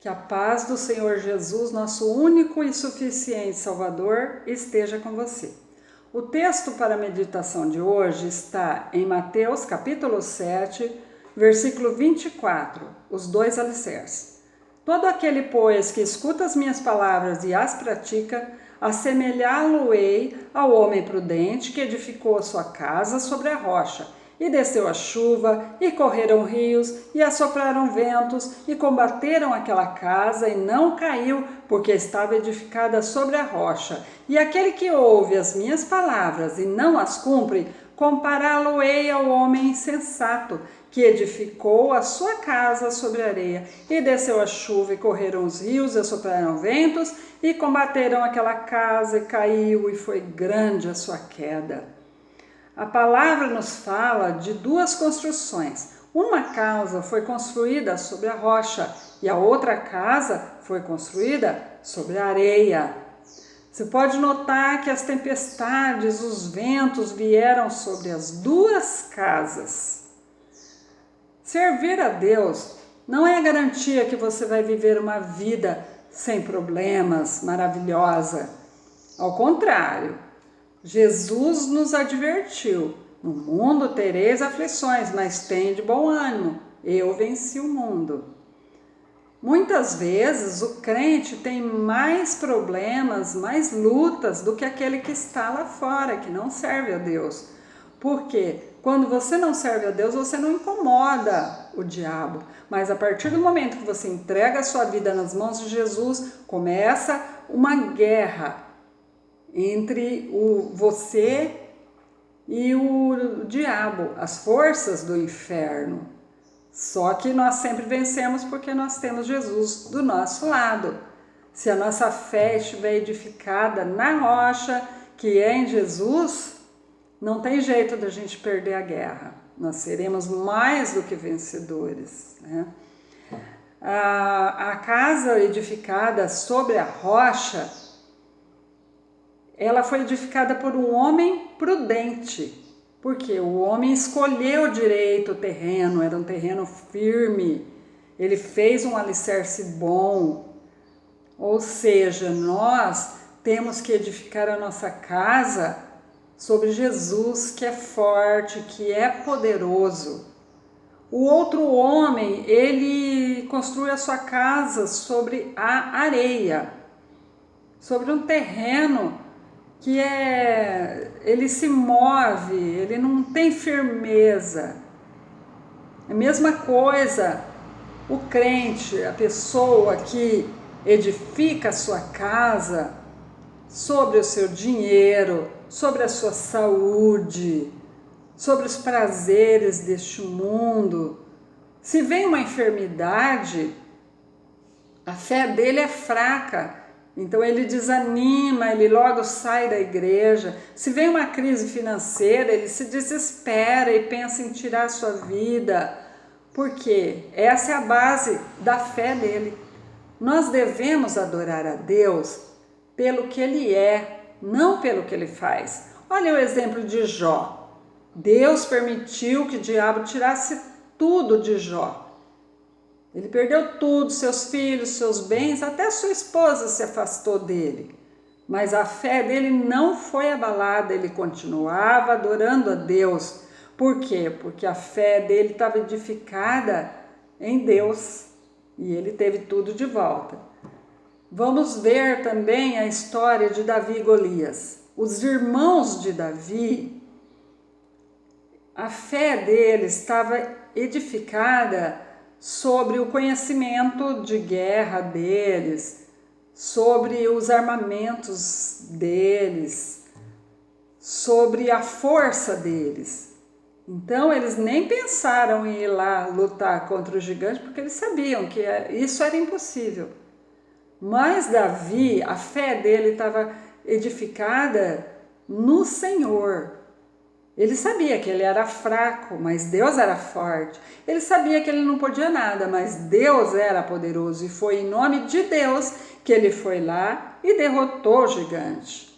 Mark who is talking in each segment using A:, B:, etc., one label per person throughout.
A: Que a paz do Senhor Jesus, nosso único e suficiente Salvador, esteja com você. O texto para a meditação de hoje está em Mateus capítulo 7, versículo 24, os dois alicerces. Todo aquele, pois, que escuta as minhas palavras e as pratica, assemelhá-lo-ei ao homem prudente que edificou a sua casa sobre a rocha. E desceu a chuva, e correram rios, e assopraram ventos, e combateram aquela casa, e não caiu, porque estava edificada sobre a rocha. E aquele que ouve as minhas palavras e não as cumpre, compará-lo-ei ao homem insensato, que edificou a sua casa sobre a areia. E desceu a chuva, e correram os rios, e assopraram ventos, e combateram aquela casa, e caiu, e foi grande a sua queda. A palavra nos fala de duas construções. Uma casa foi construída sobre a rocha e a outra casa foi construída sobre a areia. Você pode notar que as tempestades, os ventos vieram sobre as duas casas. Servir a Deus não é a garantia que você vai viver uma vida sem problemas, maravilhosa. Ao contrário, Jesus nos advertiu: no mundo tereis aflições, mas tende bom ânimo, eu venci o mundo. Muitas vezes o crente tem mais problemas, mais lutas do que aquele que está lá fora, que não serve a Deus. Porque quando você não serve a Deus, você não incomoda o diabo. Mas a partir do momento que você entrega a sua vida nas mãos de Jesus, começa uma guerra entre você e o diabo, as forças do inferno. Só que nós sempre vencemos porque nós temos Jesus do nosso lado. Se a nossa fé estiver edificada na rocha, que é em Jesus, não tem jeito da gente perder a guerra. Nós seremos mais do que vencedores, né? A casa edificada sobre a rocha, ela foi edificada por um homem prudente, porque o homem escolheu direito o terreno, era um terreno firme, ele fez um alicerce bom. Ou seja, nós temos que edificar a nossa casa sobre Jesus, que é forte, que é poderoso. O outro homem, ele construi a sua casa sobre a areia, sobre um terreno que ele se move, ele não tem firmeza. A mesma coisa, o crente, a pessoa que edifica a sua casa sobre o seu dinheiro, sobre a sua saúde, sobre os prazeres deste mundo. Se vem uma enfermidade, a fé dele é fraca. Então ele desanima, ele logo sai da igreja. Se vem uma crise financeira, ele se desespera e pensa em tirar a sua vida. Por quê? Essa é a base da fé dele. Nós devemos adorar a Deus pelo que ele é, não pelo que ele faz. Olha o exemplo de Jó. Deus permitiu que o diabo tirasse tudo de Jó. Ele perdeu tudo, seus filhos, seus bens, até sua esposa se afastou dele. Mas a fé dele não foi abalada, ele continuava adorando a Deus. Por quê? Porque a fé dele estava edificada em Deus e ele teve tudo de volta. Vamos ver também a história de Davi e Golias. Os irmãos de Davi, a fé deles estava edificada sobre o conhecimento de guerra deles, sobre os armamentos deles, sobre a força deles. Então eles nem pensaram em ir lá lutar contra o gigante, porque eles sabiam que isso era impossível. Mas Davi, a fé dele estava edificada no Senhor. Ele sabia que ele era fraco, mas Deus era forte. Ele sabia que ele não podia nada, mas Deus era poderoso. E foi em nome de Deus que ele foi lá e derrotou o gigante.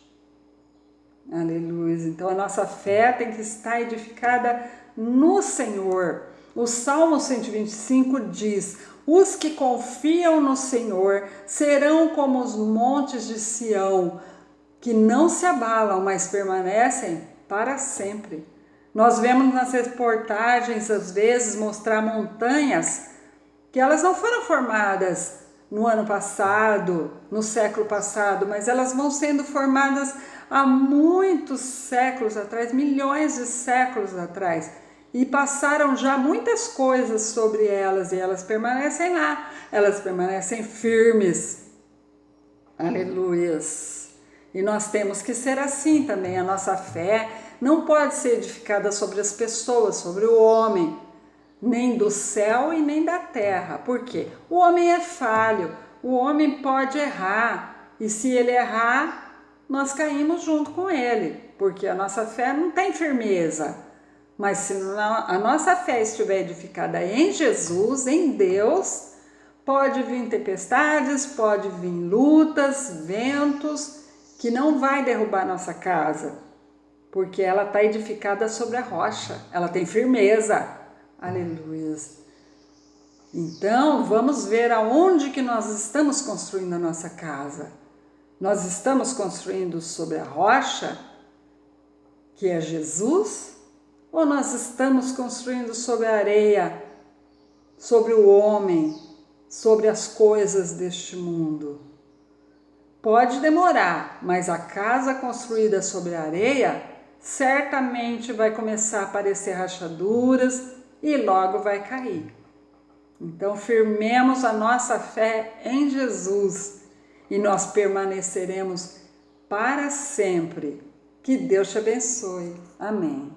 A: Aleluia. Então a nossa fé tem que estar edificada no Senhor. O Salmo 125 diz: Os que confiam no Senhor serão como os montes de Sião, que não se abalam, mas permanecem para sempre. Nós vemos nas reportagens, às vezes, mostrar montanhas que elas não foram formadas no ano passado, no século passado, mas elas vão sendo formadas há muitos séculos atrás, milhões de séculos atrás. E passaram já muitas coisas sobre elas e elas permanecem lá, elas permanecem firmes. Aleluias! E nós temos que ser assim também. A nossa fé não pode ser edificada sobre as pessoas, sobre o homem, nem do céu e nem da terra. Por quê? O homem é falho, o homem pode errar. E se ele errar, nós caímos junto com ele, porque a nossa fé não tem firmeza. Mas se a nossa fé estiver edificada em Jesus, em Deus, pode vir tempestades, pode vir lutas, ventos, que não vai derrubar nossa casa, porque ela está edificada sobre a rocha, ela tem firmeza. Aleluia. Então, vamos ver aonde que nós estamos construindo a nossa casa. Nós estamos construindo sobre a rocha, que é Jesus, ou nós estamos construindo sobre a areia, sobre o homem, sobre as coisas deste mundo? Pode demorar, mas a casa construída sobre a areia certamente vai começar a aparecer rachaduras e logo vai cair. Então, firmemos a nossa fé em Jesus e nós permaneceremos para sempre. Que Deus te abençoe. Amém.